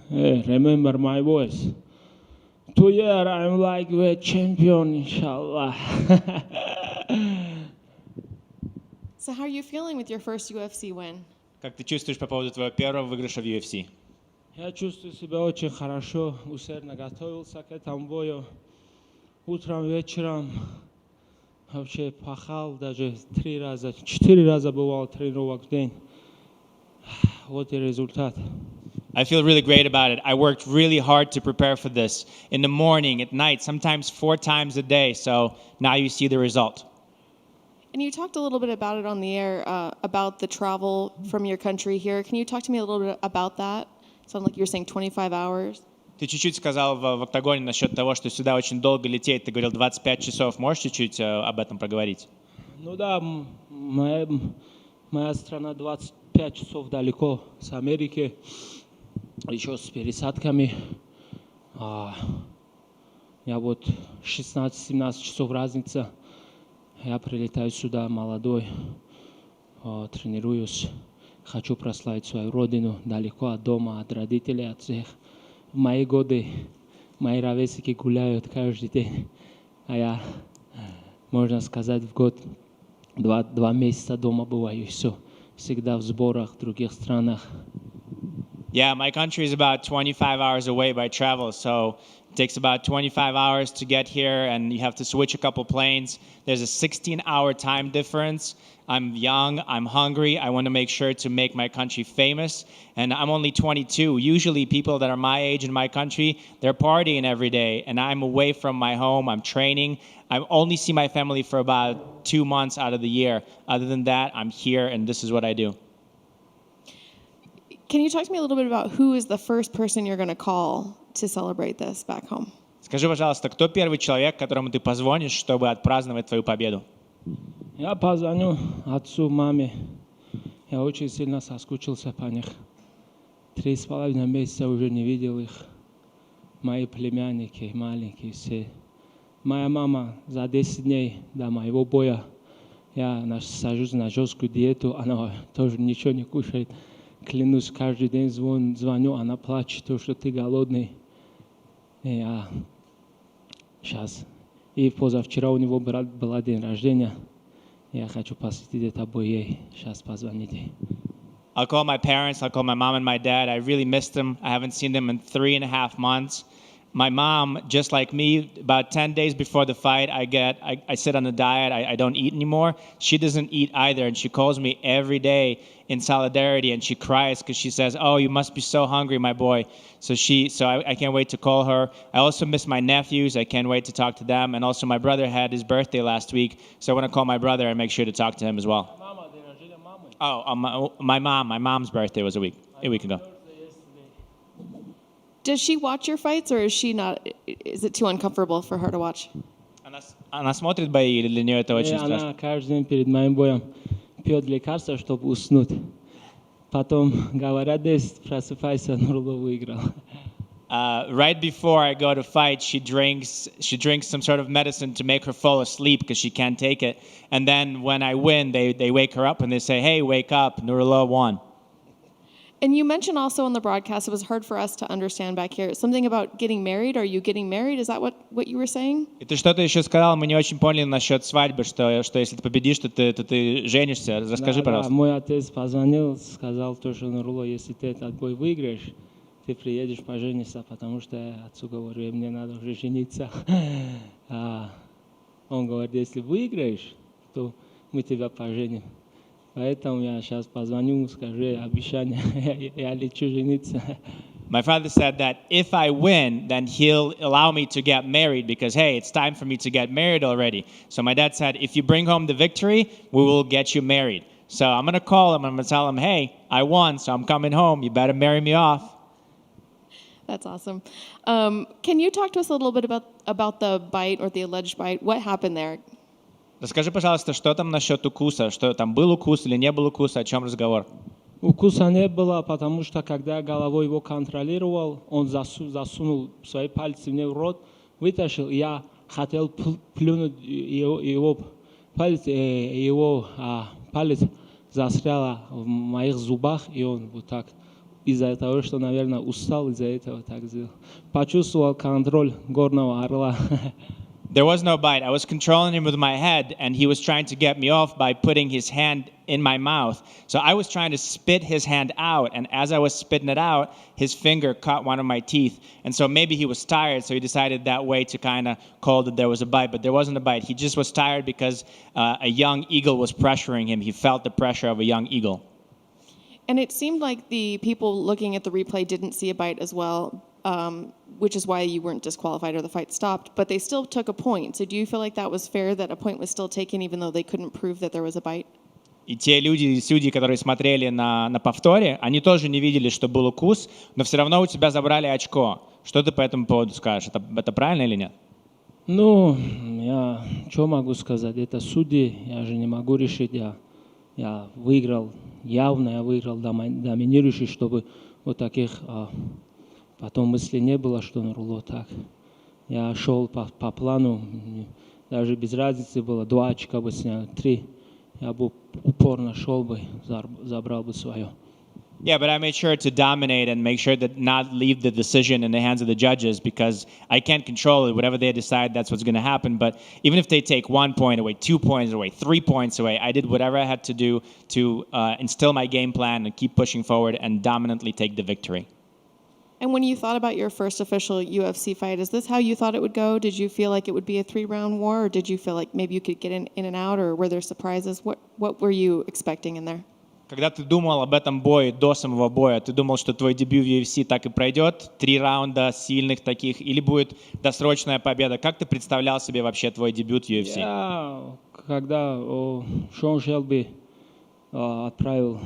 Hey, remember my voice. 2 year I'm like a champion, inshallah. So how are you feeling with your first UFC win? Как ты чувствуешь по поводу твоего первого выигрыша в UFC? Я чувствую себя очень хорошо, усердно готовился к этому бою. Утром, вечером вообще пахал, даже 4 раза бывал тренировок в день. Вот и результат. I feel really great about it. I worked really hard to prepare for this. In the morning, at night, sometimes 4 times a day. So now you see the result. And you talked a little bit about it on the air, about the travel from your country here. Can you talk to me a little bit about that? Sounds like you were saying 25 hours. Ты чуть-чуть сказал в октагоне насчет того, что сюда очень долго лететь. Ты говорил 25 часов. Можешь чуть-чуть об этом проговорить? Ну да, моя страна 25 часов далеко с Америки, еще с пересадками. Я вот 16-17 часов разница. Я прилетаю сюда молодой, тренируюсь. Хочу прославить свою родину далеко от дома, от родителей, от всех. В мои годы мои ровесники гуляют каждый день, а я, можно сказать, в год 2 месяца дома бываю, и все. Всегда в сборах в других странах. Yeah, my country is about 25 hours away by travel, so it takes about 25 hours to get here, and you have to switch a couple planes. There's a 16-hour time difference. I'm young, I'm hungry, I want to make sure to make my country famous, and I'm only 22. Usually people that are my age in my country, they're partying every day, and I'm away from my home, I'm training. I only see my family for about 2 months out of the year. Other than that, I'm here, and this is what I do. Can you talk to me a little bit about who is the first person you're going to call to celebrate this back home? Скажи, пожалуйста, кто первый человек, которому ты позвонишь, чтобы отпраздновать твою победу? Я позвоню отцу, маме. Я очень сильно соскучился по них. 3,5 месяца уже не видел их. Мои племянники, маленькие все. Моя мама за 10 дней до моего боя, я сажусь на жесткую диету, она тоже ничего не кушает. Клянусь, каждый день звоню, она плачет, то, что ты голодный. И сейчас. И позавчера у него был день рождения. Я хочу посвятить это бой ей. Сейчас позвоните. I'll call my parents, I'll call my mom and my dad. I really missed them. I haven't seen them in 3.5 months. My mom, just like me, about 10 days before the fight, I sit on a diet. I don't eat anymore. She doesn't eat either, and she calls me every day in solidarity, and she cries because she says, "Oh, you must be so hungry, my boy." So I can't wait to call her. I also miss my nephews. I can't wait to talk to them. And also my brother had his birthday last week, so I want to call my brother and make sure to talk to him as well. Oh, my mom's birthday was a week ago. Does she watch your fights, or is she not? Is it too uncomfortable for her to watch? Она смотрит бои, или для нее это очень страшно? Она каждый день перед моим боем пьет лекарства, чтобы уснуть. Потом говорят, просыпайся, Нурулло выиграл. Right before I go to fight, she drinks some sort of medicine to make her fall asleep because she can't take it. And then when I win, they wake her up and they say, "Hey, wake up, Nurullo won." And you mentioned also on the broadcast, it was hard for us to understand back here, something about getting married. Are you getting married? Is that what you were saying? И ты что-то еще сказал, мы не очень поняли насчет свадьбы, что если ты победишь, то ты женишься. Расскажи, пожалуйста. Мой отец позвонил, сказал, что Нурулло, если ты этот бой выиграешь, ты приедешь пожениться, потому что я отцу говорю, мне надо уже жениться. Он говорит, если выиграешь, то мы тебя поженим. Поэтому я сейчас позвоню, скажу обещание, я лечу жениться. My father said that if I win, then he'll allow me to get married because, hey, it's time for me to get married already. So my dad said, if you bring home the victory, we will get you married. So I'm going to call him, I'm going to tell him, hey, I won, so I'm coming home. You better marry me off. That's awesome. Can you talk to us a little bit about the bite or the alleged bite? What happened there? Расскажи, пожалуйста, что там насчет укуса? Что там был укус или не был укус? О чем разговор? Укуса не было, потому что когда я головой его контролировал, он засунул свои пальцы мне в рот, вытащил, я хотел плюнуть его палец застрял в моих зубах, и он вот так из-за того, что, наверное, устал из-за этого так сделал. Почувствовал контроль горного орла. There was no bite. I was controlling him with my head, and he was trying to get me off by putting his hand in my mouth. So I was trying to spit his hand out, and as I was spitting it out, his finger caught one of my teeth. And so maybe he was tired, so he decided that way to kind of call that there was a bite, but there wasn't a bite. He just was tired because a young eagle was pressuring him. He felt the pressure of a young eagle. And it seemed like the people looking at the replay didn't see a bite as well, which is why you weren't disqualified or the fight stopped, but they still took a point. So do you feel like that was fair, that a point was still taken even though they couldn't prove that there was a bite? И те люди, судьи, которые смотрели на повторе, они тоже не видели, что был укус, но все равно у тебя забрали очко. Что ты по этому поводу скажешь? Это правильно или нет? Ну, я что могу сказать? Это судьи, я же не могу решить. Я выиграл, явно я выиграл доминирующий, чтобы вот таких потом мысли не было, что Нурулло так. Я шел по плану, даже без разницы было, 2 очка бы снял, 3. Я бы упорно шел бы, забрал бы свое. Yeah, but I made sure to dominate and make sure that not leave the decision in the hands of the judges because I can't control it. Whatever they decide, that's what's going to happen. But even if they take 1 point away, 2 points away, 3 points away, I did whatever I had to do to instill my game plan and keep pushing forward and dominantly take the victory. And when you thought about your first official UFC fight, is this how you thought it would go? Did you feel like it would be a 3-round war, or did you feel like maybe you could get in and out, or were there surprises? What were you expecting in there? Когда ты думал об этом бое до самого боя, ты думал, что твой дебют в UFC так и пройдет, 3 раунда сильных таких, или будет досрочная победа? Как ты представлял себе вообще твой дебют в UFC? Когда Шон Шелби отправил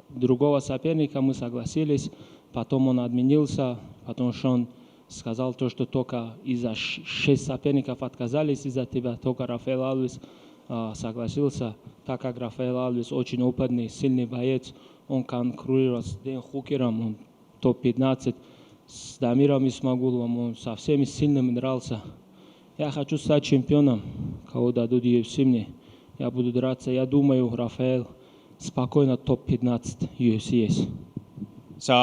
другого соперника, мы согласились, потом он отменился, потом Шон сказал то, что только из-за 6 соперников отказались из-за тебя, только Рафаэл Алиев согласился, так как Рафаэл Алиев очень опытный, сильный боец, он конкурирует с Дэн Хукером, он топ-15, с Дамиром Исмагуловым, он со всеми сильными дрался. Я хочу стать чемпионом, кого дадут UFC мне, я буду драться, я думаю, Рафаэл спокойно топ-15 UFC есть. So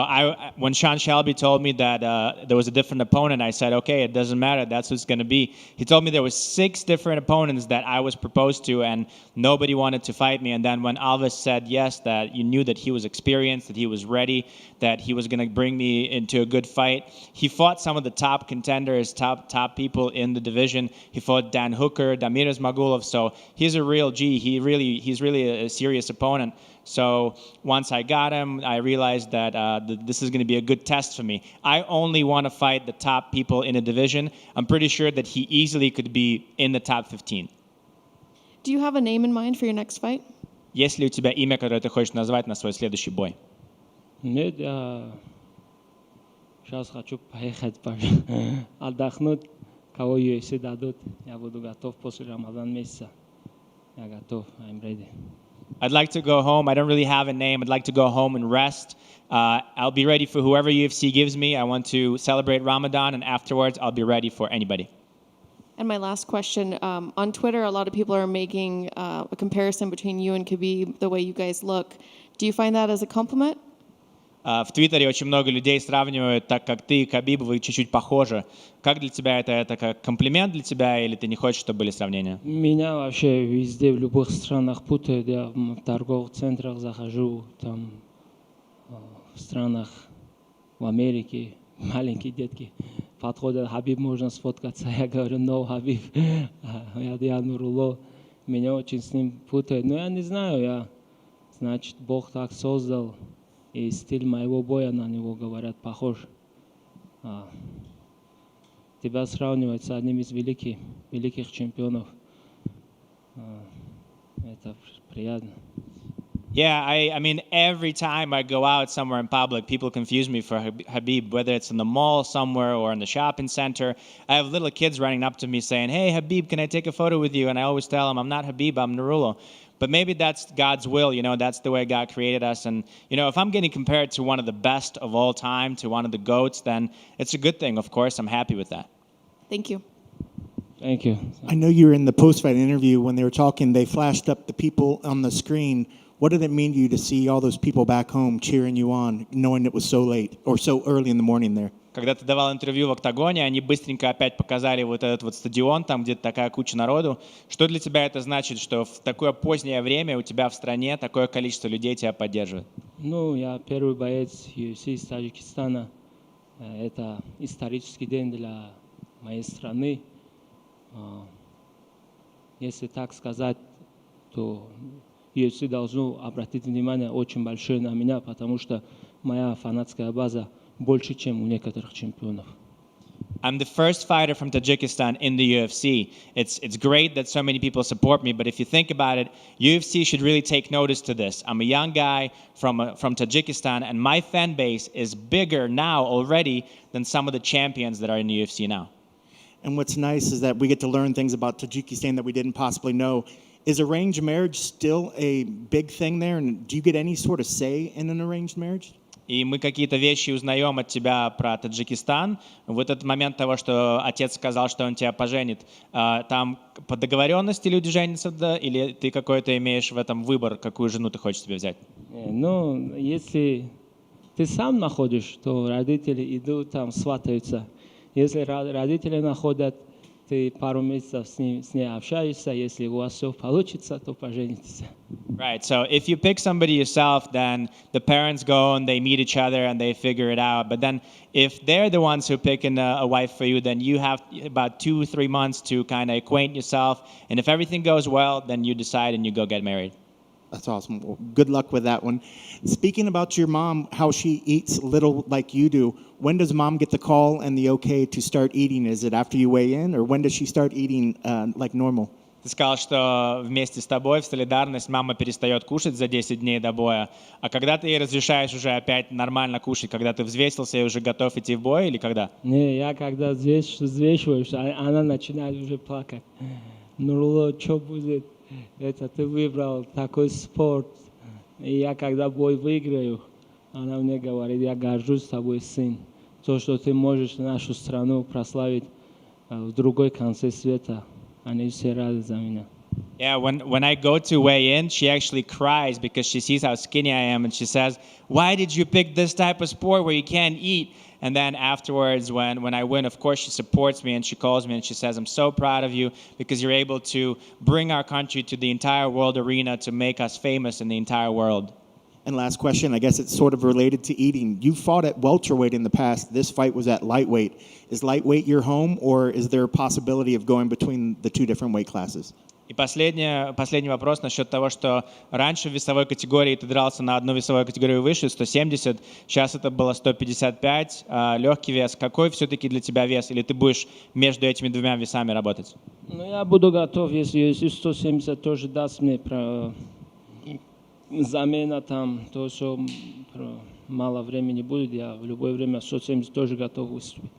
when Sean Shelby told me that there was a different opponent, I said, okay, it doesn't matter. That's what it's going to be. He told me there was 6 different opponents that I was proposed to, and nobody wanted to fight me. And then when Alves said yes, that you knew that he was experienced, that he was ready, that he was going to bring me into a good fight. He fought some of the top contenders, top people in the division. He fought Dan Hooker, Damir Ismagulov. So he's a real G. He's really a serious opponent. So once I got him, I realized that this is going to be a good test for me. I only want to fight the top people in a division. I'm pretty sure that he easily could be in the top 15. Do you have a name in mind for your next fight? Есть ли у тебя имя, которое ты хочешь назвать на свой следующий бой? Нет, я сейчас хочу поехать отдохнуть, кого UFC дадут. Я буду готов после Рамадан месяца. Я готов, I'm ready. I'd like to go home. I don't really have a name. I'd like to go home and rest. I'll be ready for whoever UFC gives me. I want to celebrate Ramadan, and afterwards, I'll be ready for anybody. And my last question, on Twitter, a lot of people are making a comparison between you and Khabib, the way you guys look. Do you find that as a compliment? В Твиттере очень много людей сравнивают, так как ты и Кhabib, вы чуть-чуть похожи. Как для тебя это как комплимент для тебя, или ты не хочешь, чтобы были сравнения? Меня вообще везде, в любых странах путают. Я в торговых центрах захожу, там, в странах, в Америке, маленькие детки подходят, Хабиб, можно сфоткаться? Я говорю, no, Хабиб, я Нурулло. Меня очень с ним путают. Но я не знаю, значит, Бог так создал. И стиль моего боя на него, говорят, похож. Тебя сравнивать с одним из великих чемпионов. Это приятно. Yeah, I mean, every time I go out somewhere in public, people confuse me for Khabib, whether it's in the mall somewhere or in the shopping center. I have little kids running up to me saying, hey, Khabib, can I take a photo with you? And I always tell them, I'm not Khabib, I'm Nurullo. But maybe that's God's will, that's the way God created us. And, if I'm getting compared to one of the best of all time, to one of the GOATs, then it's a good thing, of course. I'm happy with that. Thank you. Thank you. I know you were in the post-fight interview when they were talking. They flashed up the people on the screen. What did it mean to you to see all those people back home cheering you on, knowing it was so late or so early in the morning there? Когда ты давал интервью в «Октагоне», они быстренько опять показали вот этот вот стадион, там где-то такая куча народу. Что для тебя это значит, что в такое позднее время у тебя в стране такое количество людей тебя поддерживает? Ну, я первый боец UFC из Таджикистана. Это исторический день для моей страны. Если так сказать, то UFC должно обратить внимание очень большое на меня, потому что моя фанатская база больше, чем у некоторых чемпионов. I'm the first fighter from Tajikistan in the UFC. It's great that so many people support me, but if you think about it, UFC should really take notice to this. I'm a young guy from Tajikistan, and my fan base is bigger now already than some of the champions that are in the UFC now. And what's nice is that we get to learn things about Tajikistan that we didn't possibly know. Is arranged marriage still a big thing there? And do you get any sort of say in an arranged marriage? И мы какие-то вещи узнаем от тебя про Таджикистан. В этот момент того, что отец сказал, что он тебя поженит, там по договоренности люди женятся, да? Или ты какой-то имеешь в этом выбор, какую жену ты хочешь себе взять? Ну, если ты сам находишь, то родители идут там, сватаются. Если родители находят, ты пару месяцев с ней общаешься, если у вас все получится, то поженитесь. Right. So if you pick somebody yourself, then the parents go and they meet each other and they figure it out. But then if they're the ones who pick a wife for you, then you have about 2-3 months to kind of acquaint yourself. And if everything goes well, then you decide and you go get married. That's awesome. Well, good luck with that one. Speaking about your mom, how she eats little like you do, when does mom get the call and the okay to start eating? Is it after you weigh in, or when does she start eating like normal? Ты сказал, что вместе с тобой в солидарность мама перестает кушать за 10 дней до боя. А когда ты ей разрешаешь уже опять нормально кушать, когда ты взвесился и уже готов идти в бой, или когда? Не, я когда взвешиваюсь, она начинает уже плакать. Нурулло, что будет? Это ты выбрал такой спорт. И я когда бой выиграю, она мне говорит, я горжусь тобой, сын. То, что ты можешь нашу страну прославить в другой конце света. Они все рады за меня. Yeah, when I go to weigh in, she actually cries because she sees how skinny I am, and she says, "Why did you pick this type of sport where you can't eat?" And then afterwards, when I win, of course, she supports me and she calls me and she says, "I'm so proud of you because you're able to bring our country to the entire world arena to make us famous in the entire world." And last question, I guess it's sort of related to eating. You fought at welterweight in the past. This fight was at lightweight. Is lightweight your home, or is there a possibility of going between the two different weight classes? И последний вопрос насчет того, что раньше в весовой категории ты дрался на одну весовую категорию выше, 170, сейчас это было 155, легкий вес. Какой все-таки для тебя вес? Или ты будешь между этими двумя весами работать? Ну, я буду готов, если 170 тоже даст мне замена там, то, что мало времени будет, я в любое время 170 тоже готов выступить.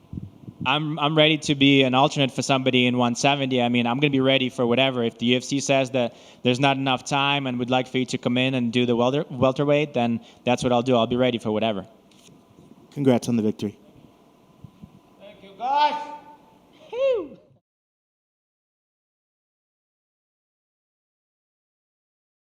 I'm ready to be an alternate for somebody in 170. I mean, I'm going to be ready for whatever. If the UFC says that there's not enough time and would like for you to come in and do the welterweight, then that's what I'll do. I'll be ready for whatever. Congrats on the victory. Thank you, guys.